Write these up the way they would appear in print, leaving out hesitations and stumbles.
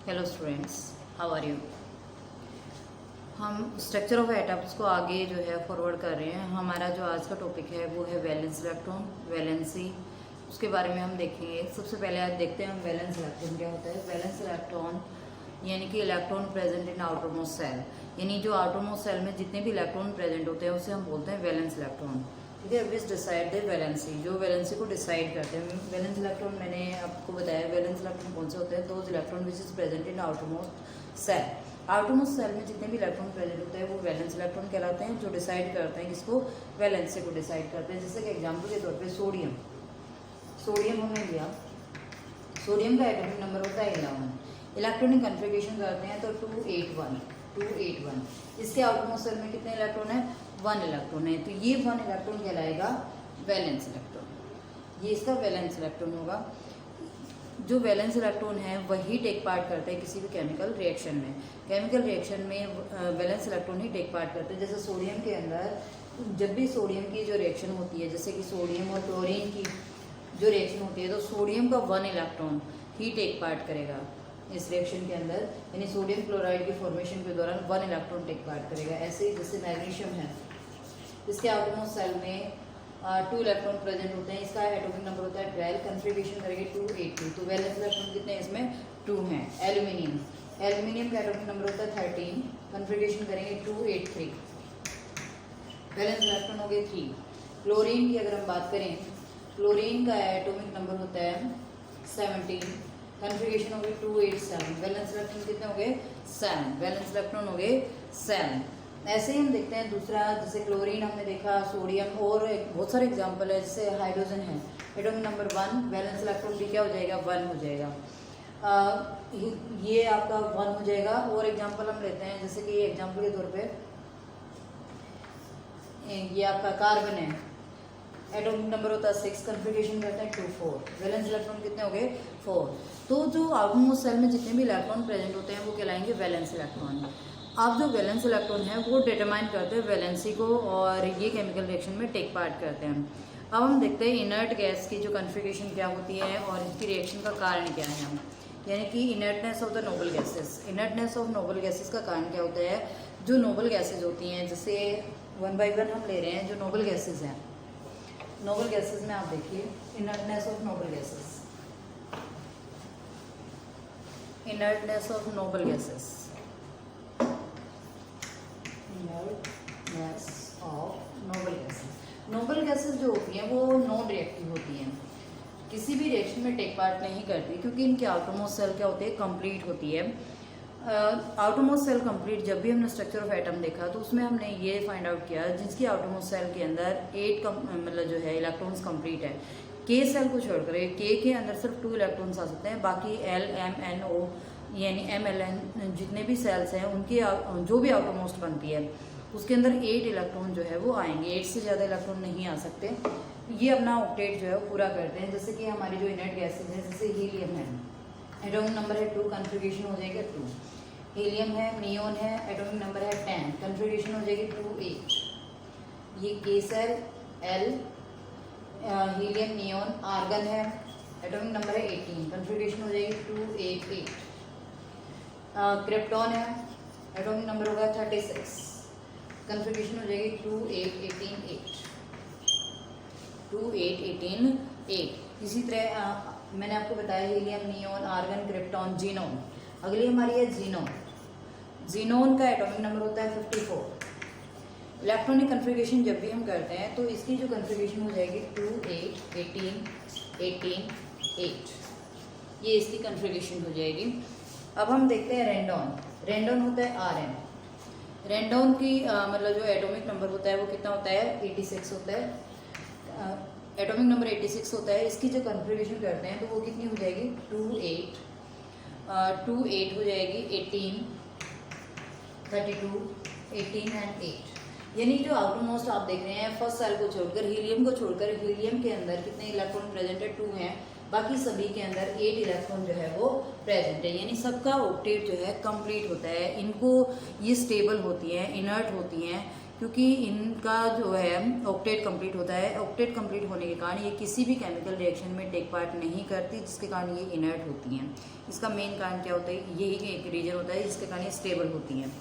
Hello students, how are you. हम structure of atoms को आगे जो है फॉरवर्ड कर रहे हैं। हमारा जो आज का टॉपिक है वो है वैलेंस इलेक्ट्रॉन, वैलेंसी, उसके बारे में हम देखेंगे। सबसे पहले आज देखते हैं हम वैलेंस इलेक्ट्रॉन क्या होता है। वैलेंस इलेक्ट्रॉन यानी कि electron present in outermost shell, यानी जो आउटरमोस्ट सेल में जितने भी इलेक्ट्रॉन प्रेजेंट होते हैं उसे हम बोलते हैं वैलेंस इलेक्ट्रॉन। ठीक है, विच डिसाइड द वैलेंसी, जो वैलेंसी को डिसाइड करते हैं। वैलेंस इलेक्ट्रॉन मैंने आपको बताया, वैलेंस इलेक्ट्रॉन कौन से होते हैं, those electron which is present in outermost shell. Outermost shell में जितने भी इलेक्ट्रॉन प्रेजेंट होते हैं वो वैलेंस इलेक्ट्रॉन कहलाते हैं, जो डिसाइड करते हैं किसको, वैलेंसी को डिसाइड करते हैं। जैसे कि एग्जाम्पल के तौर पर सोडियम, सोडियम हमने लिया, सोडियम का एटॉमिक नंबर होता है 11। इलेक्ट्रॉनिक कन्फिगरेशन करते हैं तो 281। इसके आउटरमोस्ट सेल में कितने इलेक्ट्रॉन है, 1 इलेक्ट्रॉन है, तो ये 1 इलेक्ट्रॉन कहलाएगा वैलेंस इलेक्ट्रॉन। ये इसका वैलेंस इलेक्ट्रॉन होगा। जो वैलेंस इलेक्ट्रॉन है वही टेक पार्ट करते हैं किसी भी केमिकल रिएक्शन में। केमिकल रिएक्शन में वैलेंस इलेक्ट्रॉन ही टेक पार्ट करते हैं। जैसे सोडियम के अंदर जब भी सोडियम की जो रिएक्शन होती है, जैसे कि सोडियम और क्लोरीन की जो रिएक्शन होती है, तो सोडियम का 1 इलेक्ट्रॉन ही टेक पार्ट करेगा इस रिएक्शन के अंदर, यानी सोडियम क्लोराइड की फॉर्मेशन के दौरान 1 इलेक्ट्रॉन टेक पार्ट करेगा। ऐसे ही जैसे मैग्नीशियम है, इसके आउटरमोस्ट सेल में 2 इलेक्ट्रॉन प्रेजेंट होते हैं। इसका एटॉमिक नंबर होता है 12, कन्फिगरेशन करेंगे 282, तो वैलेंस इलेक्ट्रॉन कितने हैं इसमें, 2 हैं। एल्यूमिनियम, एल्यूमिनियम का एटॉमिक नंबर होता है 13, कन्फिगरेशन करेंगे 283, वैलेंस इलेक्ट्रॉन हो गए 3। क्लोरीन की अगर हम बात करें, क्लोरीन का एटॉमिक नंबर होता है 17, कन्फिगरेशन हो गई 287, वैलेंस इलेक्ट्रॉन कितने हो गए, 7, वैलेंस इलेक्ट्रॉन हो गए 7। ऐसे ही हम देखते हैं दूसरा, जैसे क्लोरीन हमने देखा, सोडियम, और बहुत सारे एग्जांपल है। जैसे हाइड्रोजन है, एटॉमिक नंबर 1, वैलेंस इलेक्ट्रॉन भी क्या हो जाएगा, 1 हो जाएगा। ये आपका 1 हो जाएगा। और एग्जांपल हम लेते हैं, जैसे कि एग्जांपल के तौर पे ये आपका कार्बन है, एटॉमिक नंबर होता है 6, कन्फिगरेशन करते हैं 24, वैलेंस इलेक्ट्रॉन कितने हो गए, 4। तो जो आउटरमोस्ट सेल में जितने भी इलेक्ट्रॉन प्रेजेंट होते हैं वो कहलाएंगे वैलेंस इलेक्ट्रॉन। अब जो वैलेंस इलेक्ट्रॉन है वो डिटरमाइन करते हैं वैलेंसी को, और ये केमिकल रिएक्शन में टेक पार्ट करते हैं। अब हम देखते हैं इनर्ट गैस की जो कन्फिगरेशन क्या होती है और इसकी रिएक्शन का कारण क्या है, यानी कि inertness of the noble gases. Inertness of noble gases का कारण क्या होता है, जो नोबल गैसेज होती हैं, जैसे 1 बाय 1 हम ले रहे हैं। जो नोबल गैसेज हैं, नोबल गैसेज में आप देखिए inertness of noble gases, inertness of noble gases, inertness of noble gases. Noble gases जो होती हैं वो नॉन रिएक्टिव होती हैं, किसी भी रिएक्शन में टेक पार्ट नहीं करती, क्योंकि इनके आउटरमोस्ट सेल क्या होती है, कंप्लीट होती है। आउटरमोस्ट सेल कंप्लीट, जब भी हमने स्ट्रक्चर ऑफ एटम देखा तो उसमें हमने ये फाइंड आउट किया जिसकी आउटरमोस्ट सेल के अंदर 8 मतलब जो है इलेक्ट्रॉन्स कंप्लीट है। के सेल को छोड़कर के अंदर सिर्फ 2 इलेक्ट्रॉन्स आ सकते हैं, बाकी एल एम एन ओ यानी एम एल एन जितने भी सेल्स हैं उनकी जो भी आउटरमोस्ट बनती है उसके अंदर 8 इलेक्ट्रॉन जो है वो आएंगे, 8 से ज़्यादा इलेक्ट्रॉन नहीं आ सकते। ये अपना ऑक्टेट जो है वो पूरा करते हैं। जैसे कि हमारी जो इनर्ट गैसेज है, जैसे हीलियम है, एटॉमिक नंबर है 2, कन्फिगरेशन हो जाएगा 2। हीलियम है, नियोन है, एटॉमिक नंबर है 10, कन्फिगरेशन हो जाएगी 28। ये के shell L, helium, neon, argon है, एटॉमिक नंबर है 18, कन्फिगरेशन हो जाएगी 288। क्रिप्टॉन है, एटॉमिक नंबर होगा 36, कन्फिगरेशन हो जाएगी 2818। इसी तरह मैंने आपको बताया helium, neon, argon, krypton, xenon. अगली हमारी है जीनोन। जीनोन का एटॉमिक नंबर होता है 54। इलेक्ट्रॉनिक कन्फिगरेशन जब भी हम करते हैं तो इसकी जो कन्फिगरेशन हो जाएगी 28 18 18 8, ये इसकी कन्फिगरेशन हो जाएगी। अब हम देखते हैं रेंडोन। रेंडोन होता है आरएन। रेंडोन की मतलब जो एटॉमिक नंबर होता है वो कितना होता है, 86 होता है। एटॉमिक नंबर 86 होता है। इसकी जो कन्फिगरेशन करते हैं तो वो कितनी हो जाएगी, 28 हो जाएगी, 18 32 18 एंड 8। यानी जो आउटरमोस्ट आप देख रहे हैं फर्स्ट सेल को छोड़कर, हीलियम को छोड़कर, हीलियम के अंदर कितने इलेक्ट्रॉन प्रेजेंट है, 2 हैं, बाकी सभी के अंदर 8 इलेक्ट्रॉन जो है वो प्रेजेंट है, यानी सबका ऑक्टेट जो है कंप्लीट होता है। इनको ये स्टेबल होती हैं, इनर्ट होती हैं, क्योंकि इनका जो है ऑक्टेट कंप्लीट होता है। ऑक्टेट कंप्लीट होने के कारण ये किसी भी केमिकल रिएक्शन में टेक पार्ट नहीं करती, जिसके कारण ये इनर्ट होती हैं। इसका मेन कारण क्या होता है, यही एक रीजन होता है जिसके कारण ये स्टेबल होती हैं।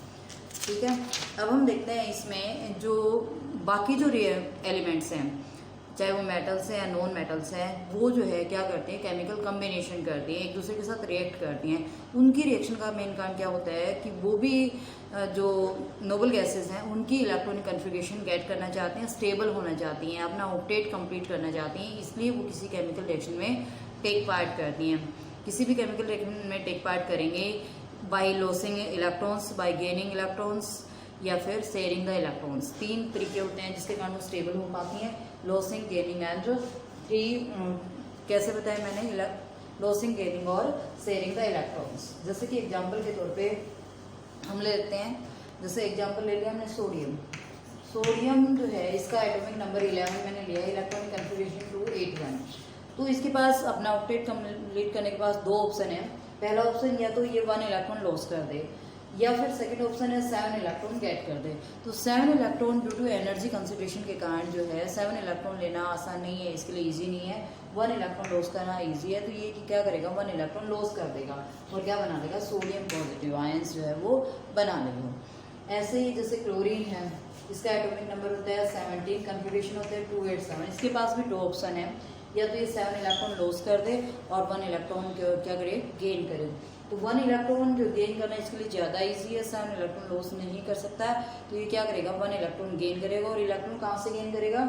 ठीक है, अब हम देखते हैं इसमें जो बाकी जो एलिमेंट्स हैं, चाहे वो मेटल्स हैं या नॉन मेटल्स हैं, वो जो है क्या करते हैं, केमिकल कम्बिनेशन करती हैं, एक दूसरे के साथ रिएक्ट करती हैं। उनकी रिएक्शन का मेन कारण क्या होता है कि वो भी जो नोबल गैसेस हैं उनकी इलेक्ट्रॉनिक कन्फिगरेशन गेट करना चाहती हैं, स्टेबल होना चाहती हैं, अपना ऑक्टेट कंप्लीट करना चाहती हैं, इसलिए वो किसी केमिकल रिएक्शन में टेक पार्ट करती हैं। किसी भी केमिकल रिएक्शन में टेक पार्ट करेंगे by losing electrons, by gaining electrons, या फिर शेयरिंग द इलेक्ट्रॉन्स। 3 तरीके होते हैं जिसके कारण वो स्टेबल हो पाती हैं, लॉसिंग, गेनिंग एंड 3 कैसे बताया मैंने, लॉसिंग, गेनिंग और शेयरिंग द इलेक्ट्रॉन्स। जैसे कि एग्जांपल के तौर पे हम ले लेते हैं, जैसे एग्जांपल ले लिया हमने सोडियम। सोडियम जो है इसका एटॉमिक नंबर 11 मैंने लिया, इलेक्ट्रॉनिक कन्फिगरेशन 281। तो इसके पास अपना ऑक्टेट कंप्लीट करने के पास 2 ऑप्शन है। पहला ऑप्शन या तो ये 1 इलेक्ट्रॉन लॉस कर दे, या फिर सेकंड ऑप्शन है 7 इलेक्ट्रॉन गेट कर दे। तो 7 electron due to energy concentration के कारण जो है 7 इलेक्ट्रॉन लेना आसान नहीं है, इसके लिए इजी नहीं है। 1 इलेक्ट्रॉन लॉस करना इजी है, तो ये कि क्या करेगा, 1 इलेक्ट्रॉन लॉस कर देगा और क्या बना देगा, सोडियम पॉजिटिव आयंस जो है वो बना लेगा। ऐसे ही जैसे क्लोरीन है, इसका एटॉमिक नंबर होता है 17, कन्फिगरेशन होता है 287। इसके पास भी 2 ऑप्शन है, या तो ये 7 इलेक्ट्रॉन लॉस कर दे और 1 इलेक्ट्रॉन क्या करे, गेन करे। तो 1 इलेक्ट्रॉन जो गेन करना इसके लिए ज़्यादा इजी है, 7 इलेक्ट्रॉन लॉस नहीं कर सकता है, तो ये क्या करेगा, 1 इलेक्ट्रॉन गेन करेगा। और इलेक्ट्रॉन कहाँ से गेन करेगा,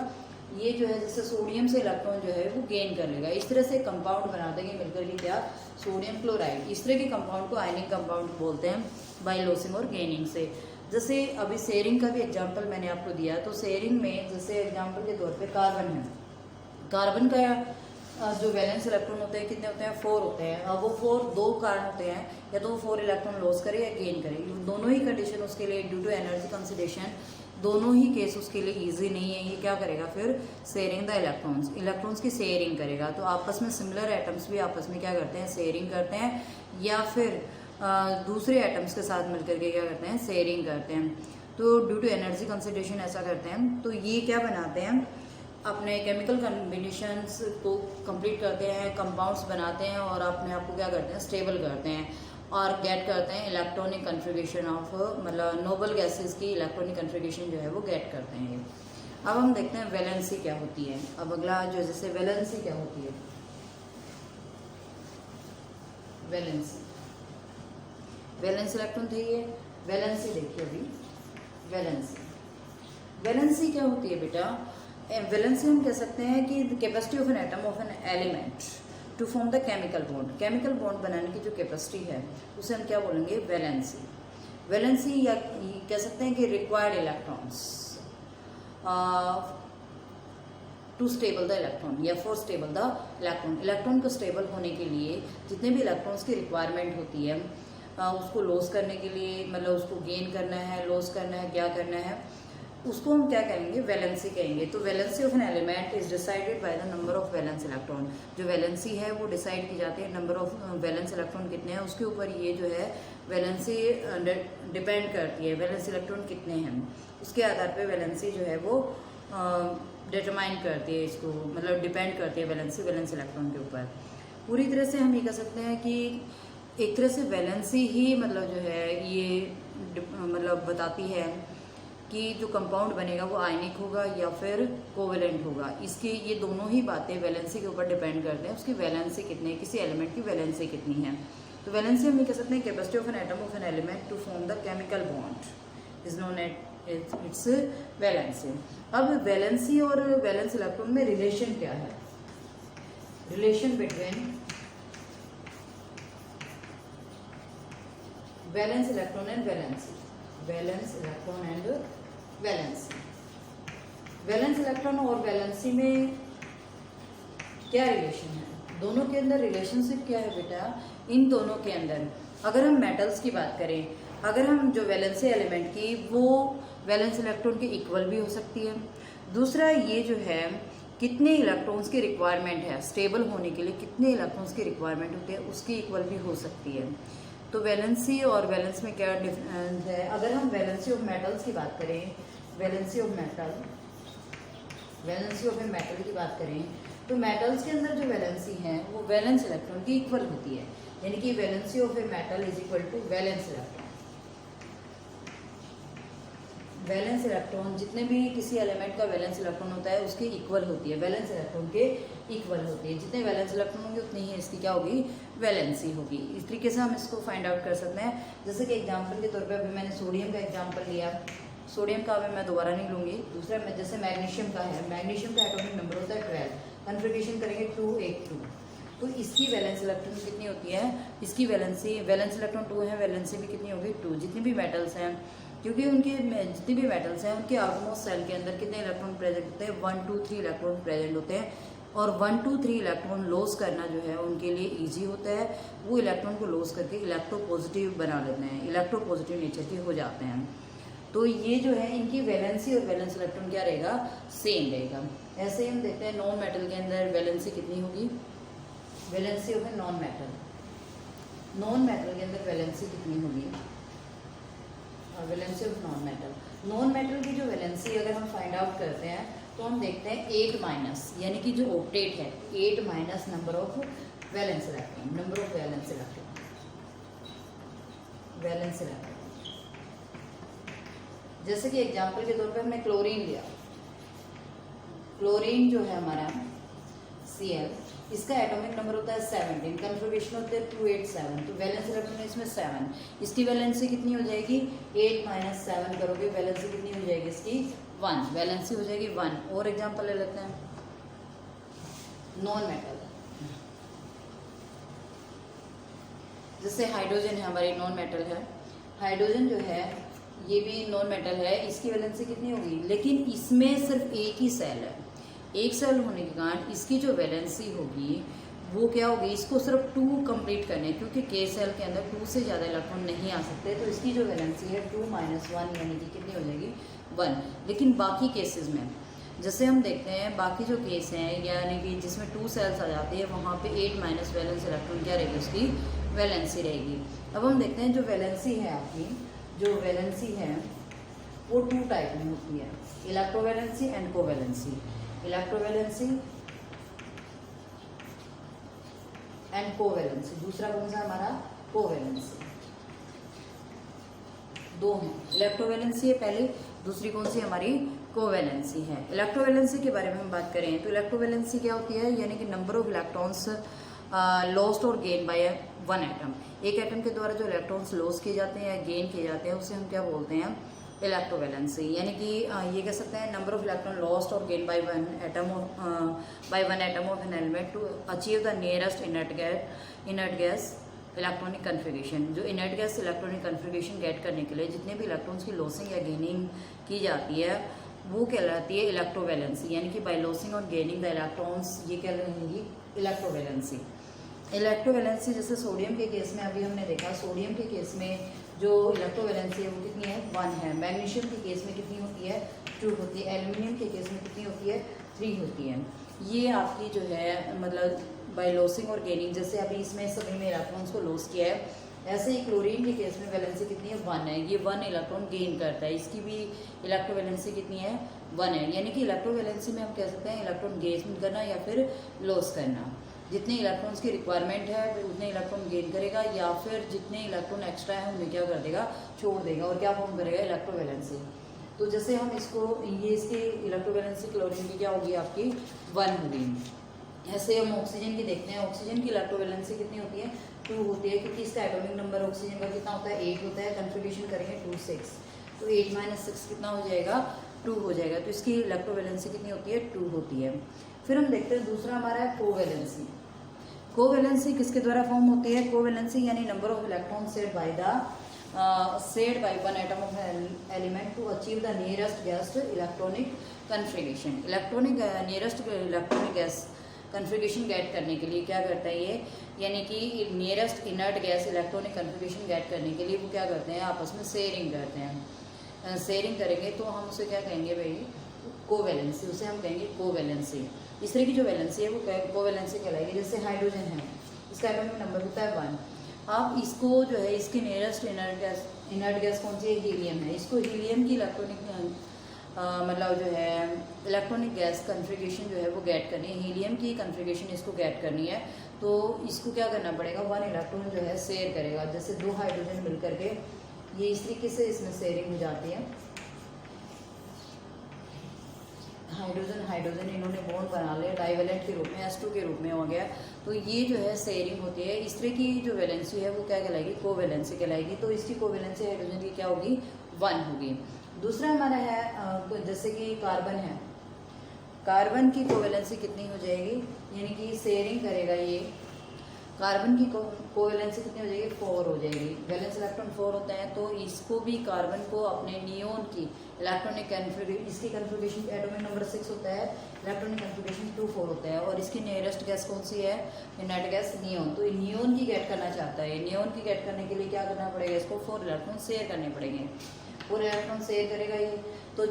ये जो है जैसे सोडियम से इलेक्ट्रॉन जो है वो गेन कर लेगा। इस तरह से कंपाउंड बना देंगे मिलकर के क्या, सोडियम क्लोराइड। इस तरह के कंपाउंड को आयनिक कंपाउंड बोलते हैं बाय लॉसिंग और गेनिंग से। जैसे अभी शेयरिंग का भी एग्जाम्पल मैंने आपको दिया, तो शेयरिंग में जैसे एग्जाम्पल के तौर पर कार्बन है। कार्बन का जो वैलेंस इलेक्ट्रॉन होते हैं कितने होते हैं, 4 होते हैं। अब वो 4 2 कारण होते हैं, या तो वो 4 इलेक्ट्रॉन लॉस करे या गेन करे। दोनों ही कंडीशन उसके लिए ड्यू टू एनर्जी कंसिडरेशन, दोनों ही केस उसके लिए इजी नहीं है। ये क्या करेगा फिर, शेयरिंग द इलेक्ट्रॉन्स की शेयरिंग करेगा। तो आपस में सिमिलर एटम्स भी आपस में क्या करते हैं, शेयरिंग करते हैं, या फिर दूसरे एटम्स के साथ मिलकर के क्या करते हैं, शेयरिंग करते हैं। तो ड्यू टू एनर्जी कंसिडरेशन ऐसा करते हैं। तो ये क्या बनाते हैं, अपने केमिकल कॉम्बिनेशंस को कंप्लीट करते हैं, कंपाउंड्स बनाते हैं और अपने आप को क्या करते हैं, स्टेबल करते हैं और गेट करते हैं इलेक्ट्रॉनिक कन्फिगरेशन ऑफ, मतलब नोबल गैसेस की इलेक्ट्रॉनिक कन्फिगरेशन जो है वो गेट करते हैं। अब हम देखते हैं वैलेंसी क्या होती है। अब अगला जो जैसे वैलेंसी क्या होती है, वैलेंस इलेक्ट्रॉन थे ये, वैलेंसी देखिए अभी, वैलेंसी क्या होती है बेटा, वैलेंसी हम कह सकते हैं कि capacity of an atom of an element to form the chemical bond. Chemical bond बनाने की जो कैपेसिटी है उसे हम क्या बोलेंगे, वैलेंसी या कह सकते हैं कि required electrons to stable the electron या for stable the electron. Electron को स्टेबल होने के लिए जितने भी इलेक्ट्रॉन्स की रिक्वायरमेंट होती है, उसको लॉस करने के लिए, मतलब उसको गेन करना है, लॉस करना है, क्या करना है, उसको हम क्या कहेंगे, वैलेंसी कहेंगे। तो valency of an element is decided by the number of valence electron. जो वैलेंसी है वो डिसाइड की जाती है नंबर ऑफ वैलेंस इलेक्ट्रॉन कितने हैं उसके ऊपर। ये जो है वैलेंसी डिपेंड करती है, वैलेंस इलेक्ट्रॉन कितने हैं उसके आधार पे वैलेंसी जो है वो डिटरमाइन करती है इसको, मतलब डिपेंड करती है वैलेंस इलेक्ट्रॉन के ऊपर। पूरी तरह से हम ये कह सकते हैं कि एक तरह से वैलेंसी ही मतलब जो है ये मतलब बताती है कि जो कंपाउंड बनेगा वो आयनिक होगा या फिर कोवेलेंट होगा। इसके ये दोनों ही बातें वैलेंसी के ऊपर डिपेंड करते हैं, उसकी वैलेंसी कितनी है, किसी एलिमेंट की वैलेंसी कितनी है। तो वैलेंसी हम ये कह सकते हैं capacity of an atom of an element to form the chemical bond is known at its valency. अब वैलेंसी और वैलेंस इलेक्ट्रॉन में रिलेशन क्या है, relation between valence electron and valency, valence electron and valency. Valence electron और valency में क्या relation है, दोनों के अंदर रिलेशनशिप क्या है बेटा। इन दोनों के अंदर अगर हम मेटल्स की बात करें, अगर हम जो वैलेंसी एलिमेंट की वो वैलेंस इलेक्ट्रॉन के इक्वल भी हो सकती है। दूसरा ये जो है कितने इलेक्ट्रॉन्स की रिक्वायरमेंट है, स्टेबल होने के लिए कितने इलेक्ट्रॉन्स की रिक्वायरमेंट होती है उसकी इक्वल भी हो सकती है। तो वैलेंसी और वैलेंस में क्या डिफरेंस है। अगर हम वैलेंसी ऑफ मेटल्स की बात करें, valency of metal, valency of a metal की बात करें तो मेटल्स के अंदर जो वैलेंसी है वो वैलेंस इलेक्ट्रॉन की इक्वल होती है, यानी कि valency of a metal is equal to valence electron. Valence electron जितने भी किसी एलिमेंट का वैलेंस इलेक्ट्रॉन होता है उसके इक्वल होती है, वैलेंस इलेक्ट्रॉन के इक्वल होती है। जितने वैलेंस इलेक्ट्रॉन होंगे उतनी ही इसकी क्या होगी, वैलेंसी होगी। इस तरीके से हम इसको फाइंड आउट कर सकते हैं। जैसे कि एग्जांपल के तौर पे अभी मैंने सोडियम का एग्जांपल लिया, सोडियम का अभी मैं दोबारा नहीं लूँगी। दूसरा जैसे मैग्नीशियम का है, मैग्नीशियम का एटॉमिक नंबर होता है 12, कन्फिगरेशन करेंगे 282, तो इसकी वैलेंस इलेक्ट्रॉन कितनी होती है, इसकी वैलेंसी, वैलेंस इलेक्ट्रॉन 2 है, वैलेंसी भी कितनी होगी 2। जितनी भी मेटल्स हैं, क्योंकि उनके जितने भी मेटल्स हैं उनके आउटमोस्ट सेल के अंदर कितने इलेक्ट्रॉन प्रेजेंट होते हैं, 1 2 3 इलेक्ट्रॉन प्रेजेंट होते हैं। और 1 2 3 इलेक्ट्रॉन लॉस करना जो है उनके लिए इजी होता है। वो इलेक्ट्रॉन को लॉस करके इलेक्ट्रोपॉजिटिव बना लेते हैं, इलेक्ट्रोपॉजिटिव नेचर के हो जाते हैं। तो ये जो है इनकी वैलेंसी और वैलेंस इलेक्ट्रॉन क्या रहेगा, सेम रहेगा। ऐसे ही हम देखते हैं नॉन मेटल के अंदर वैलेंसी कितनी होगी, valency of a non metal, non metal के अंदर वैलेंसी कितनी होगी, valency of non metal. Non metal की जो वैलेंसी अगर हम फाइंड आउट करते हैं तो हम देखते हैं 8 माइनस, यानी कि जो ऑक्टेट है 8 minus number of valence electron, number of valence electron, valence electron. जैसे कि एग्जांपल के तौर पे हमने क्लोरीन लिया, क्लोरीन जो है हमारा Cl, इसका एटॉमिक नंबर होता है 17, कन्फिगरेशन होते हैं 287, तो वैलेंस इलेक्ट्रॉन इसमें 7। इसकी वैलेंसी कितनी हो जाएगी, 8 माइनस 7 करोगे वैलेंसी कितनी हो जाएगी इसकी 1, वैलेंसी हो जाएगी 1। और एग्जांपल ले लेते हैं नॉन मेटल, जैसे हाइड्रोजन है हमारी नॉन मेटल है, हाइड्रोजन जो है ये भी नॉन मेटल है, इसकी वैलेंसी कितनी होगी, लेकिन इसमें सिर्फ एक ही सेल है, एक सेल होने के कारण इसकी जो वैलेंसी होगी वो क्या होगी, इसको सिर्फ 2 कंप्लीट करने हैं, क्योंकि के सेल के अंदर 2 से ज़्यादा इलेक्ट्रॉन नहीं आ सकते, तो इसकी जो वैलेंसी है 2 माइनस 1 यानी कि कितनी हो जाएगी 1। लेकिन बाकी केसेस में जैसे हम देखते हैं बाकी जो केस हैं यानी कि जिसमें 2 सेल्स आ जाती है वहाँ पे 8 माइनस वैलेंस इलेक्ट्रॉन क्या रहेगी, उसकी वैलेंसी रहेगी। अब हम देखते हैं जो वैलेंसी है आपकी, जो वैलेंसी है वो 2 टाइप में होती है, electrovalency and covalency. Electrovalency and covalency, दूसरा कौन सा हमारा, कोवैलेंसी। 2 हैं, इलेक्ट्रोवैलेंसी है पहले, दूसरी कौन सी हमारी कोवैलेंसी है। इलेक्ट्रोवैलेंसी के बारे में हम बात करें तो इलेक्ट्रोवैलेंसी क्या होती है, यानी कि नंबर ऑफ इलेक्ट्रॉन्स लॉस्ट और गेन बाय 1 एटम। एक एटम के द्वारा जो इलेक्ट्रॉन्स लॉस किए जाते हैं या गेन किए जाते हैं उसे हम क्या बोलते हैं, इलेक्ट्रोवैलेंसी। यानी कि ये कह सकते हैं नंबर ऑफ इलेक्ट्रॉन लॉस्ट और gain by 1 atom of an element to achieve the nearest inert gas electronic configuration. जो inert gas electronic configuration get करने के लिए जितने भी इलेक्ट्रॉन्स की लॉसिंग या गेनिंग की जाती है वो कहलाती है इलेक्ट्रोवैलेंसी। यानी कि बाय लॉसिंग और गेनिंग द इलेक्ट्रॉन्स, ये क्या रहेंगी, इलेक्ट्रोवैलेंसी। इलेक्ट्रोवैलेंसी जैसे सोडियम के केस में अभी हमने देखा, सोडियम के केस में जो इलेक्ट्रोवैलेंसी है वो कितनी है, 1 है। मैग्नीशियम के केस में कितनी होती है, 2 होती है। एल्यूमिनियम के केस में कितनी होती है, 3 होती है। ये आपकी जो है मतलब बाय लॉसिंग और गेनिंग, जैसे अभी इसमें सभी में इलेक्ट्रॉन्स को लॉस किया है, ऐसे ही क्लोरीन के केस में वैलेंसी कितनी है, 1 है। ये 1 इलेक्ट्रॉन गेन करता है, इसकी भी इलेक्ट्रोवैलेंसी कितनी है, 1 है। यानी कि इलेक्ट्रोवैलेंसी में हम कह सकते हैं इलेक्ट्रॉन गेन करना या फिर लॉस करना। जितने इलेक्ट्रॉन्स की रिक्वायरमेंट है उतने इलेक्ट्रॉन गेन करेगा, या फिर जितने इलेक्ट्रॉन एक्स्ट्रा है उन्हें क्या कर देगा, छोड़ देगा, और क्या फॉर्म करेगा, इलेक्ट्रोवैलेंसी। तो जैसे हम इसको, ये इसकी इलेक्ट्रोवैलेंसी क्लोरीन की क्या होगी, आपकी 1 होगी। ऐसे हम ऑक्सीजन की देखते हैं, ऑक्सीजन की इलेक्ट्रोवैलेंसी कितनी होती है, 2 होती है, क्योंकि इसका एटॉमिक नंबर ऑक्सीजन का कितना होता है, 8 होता है। कन्फिगरेशन करेंगे 2 6, तो 8 माइनस 6 कितना हो जाएगा, 2 हो जाएगा। तो इसकी इलेक्ट्रोवैलेंसी कितनी होती है, 2 होती है। फिर हम देखते हैं दूसरा हमारा है कोवैलेंसी। कोवैलेंसी किसके द्वारा फॉर्म होती है, कोवैलेंसी यानी number of electron shared by 1 atom of element to achieve the nearest gas electronic configuration. Nearest electronic gas configuration get करने के लिए क्या करता है ये, यानी कि nearest inert gas electronic configuration get करने के लिए वो क्या करते हैं, आपस में शेयरिंग करते हैं। शेयरिंग करेंगे तो हम उसे क्या कहेंगे भाई, कोवैलेंसी, उसे हम कहेंगे कोवैलेंसी। इस तरह की जो वैलेंसी है वो कोवैलेंसी कहलाएगी। जैसे हाइड्रोजन है, इसका एटॉमिक नंबर होता है 1। आप इसको जो है इसकी नियरेस्ट इनर्ट गैस कौन सी है, हीलियम है। इसको हीलियम की इलेक्ट्रॉनिक मतलब जो है इलेक्ट्रॉनिक गैस कन्फिग्रेशन जो है वो गेट करनी है, हीलियम की कन्फिग्रेशन इसको गेट करनी है। तो इसको क्या करना पड़ेगा, 1 इलेक्ट्रॉन जो है शेयर करेगा। जैसे 2 हाइड्रोजन मिल करके ये इस तरीके से इसमें शेयरिंग हो जाती है। हाइड्रोजन हाइड्रोजन इन्होंने बॉन्ड बना लिया डाइवेलेंट के रूप में, S2 के रूप में हो गया। तो ये जो है शेयरिंग होती है। इस तरह की जो वैलेंसी है वो क्या कहलाएगी, कोवैलेंसी कहलाएगी। तो इसकी कोवैलेंसी हाइड्रोजन की क्या होगी, 1 होगी। दूसरा हमारा है जैसे कि कार्बन है, कार्बन की कोवैलेंसी कितनी हो जाएगी, यानी कि शेयरिंग करेगा ये, कार्बन की कोवैलेंसी कितनी हो जाएगी, 4 हो जाएगी। वैलेंस इलेक्ट्रॉन 4 होता है, तो इसको भी कार्बन को अपने नियोन की इलेक्ट्रॉनिक कन्फिग्रेशन, इसकी कन्फिग्रेशन एटॉमिक नंबर 6 होता है, इलेक्ट्रॉनिक कन्फिग्रेशन 2-4 होता है। और इसकी नियरेस्ट गैस कौन सी है, नेट गैस नियोन। तो नियोन की गेट करना चाहता है, नियोन की गेट करने के लिए क्या करना पड़ेगा, इसको 4 इलेक्ट्रॉन शेयर करने पड़ेंगे। 4 इलेक्ट्रॉन शेयर करेगा ये। तो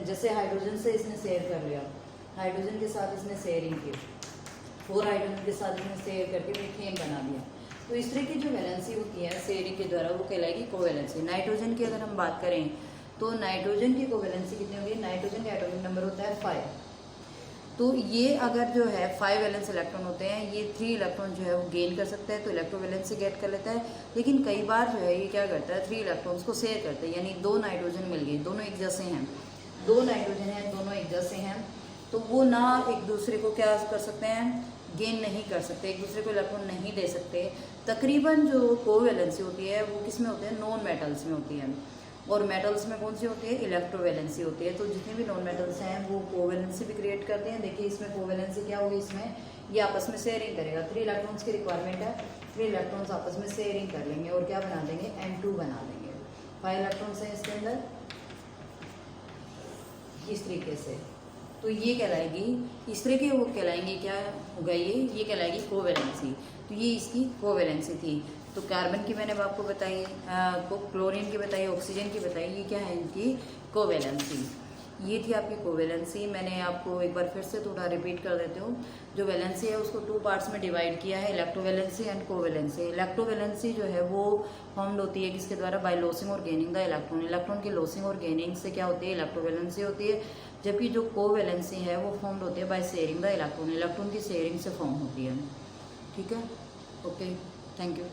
जैसे हाइड्रोजन से इसने शेयर कर लिया, हाइड्रोजन के साथ इसने शेयरिंग की, 4 हाइड्रोजन के साथ इसने शेयर करके मीथेन बना दिया। तो इस तरह की जो वैलेंसी होती है शेयरिंग के द्वारा वो कहलाएगी कोवैलेंसी। नाइट्रोजन की अगर हम बात करें तो नाइट्रोजन की कोवैलेंसी कितनी होगी, नाइट्रोजन का एटॉमिक नंबर होता है 5। तो ये अगर जो है 5 वैलेंस इलेक्ट्रॉन होते हैं, ये 3 इलेक्ट्रॉन जो है वो गेन कर सकता है, तो इलेक्ट्रोवैलेंसी गेट कर लेता है। लेकिन कई बार जो है ये क्या करता है, 3 इलेक्ट्रॉन्स को शेयर करता है, यानी 2 नाइट्रोजन मिल गए, दोनों एक जैसे हैं, 2 नाइट्रोजन हैं, दोनों एक जैसे हैं, तो वो ना एक दूसरे को क्या कर सकते हैं, गेन नहीं कर सकते, एक दूसरे को इलेक्ट्रॉन नहीं दे सकते। तकरीबन जो कोवैलेंसी होती है वो किस में होती है, नॉन मेटल्स में होती है। और मेटल्स में कौन सी होती है, इलेक्ट्रोवैलेंसी होती है। तो जितने भी नॉन मेटल्स हैं वो कोवैलेंसी भी क्रिएट करते हैं। देखिए इसमें कोवैलेंसी क्या होगी, इसमें ये आपस में शेयरिंग करेगा। 3 इलेक्ट्रॉन्स की रिक्वायरमेंट है, 3 इलेक्ट्रॉन्स आपस में शेयरिंग कर लेंगे और क्या बना देंगे, N2 बना देंगे। 5 इलेक्ट्रॉन्स हैं इसके अंदर इस तरीके से। तो ये कहलाएगी, इस तरह के वो कहलाएंगे, क्या होगा ये कहलाएगी कोवैलेंसी। तो ये इसकी कोवैलेंसी थी। तो कार्बन की मैंने आपको बताई, क्लोरीन की बताई, ऑक्सीजन की बताई, ये क्या है इनकी कोवैलेंसी। ये थी आपकी कोवैलेंसी। मैंने आपको एक बार फिर से थोड़ा रिपीट कर देती हूँ। जो वैलेंसी है उसको 2 पार्ट्स में डिवाइड किया है, इलेक्ट्रोवैलेंसी एंड कोवैलेंसी। इलेक्ट्रोवैलेंसी जो है वो फॉर्म्ड होती है किसके द्वारा, बाय लॉसिंग और गेनिंग द इलेक्ट्रॉन। इलेक्ट्रॉन की लॉसिंग और गेनिंग से क्या होती है, इलेक्ट्रोवैलेंसी होती है। जबकि जो कोवैलेंसी है वो फॉर्म्ड होती है by sharing the electron, electron की शेयरिंग से फॉर्म होती है। ठीक है, ओके, थैंक यू।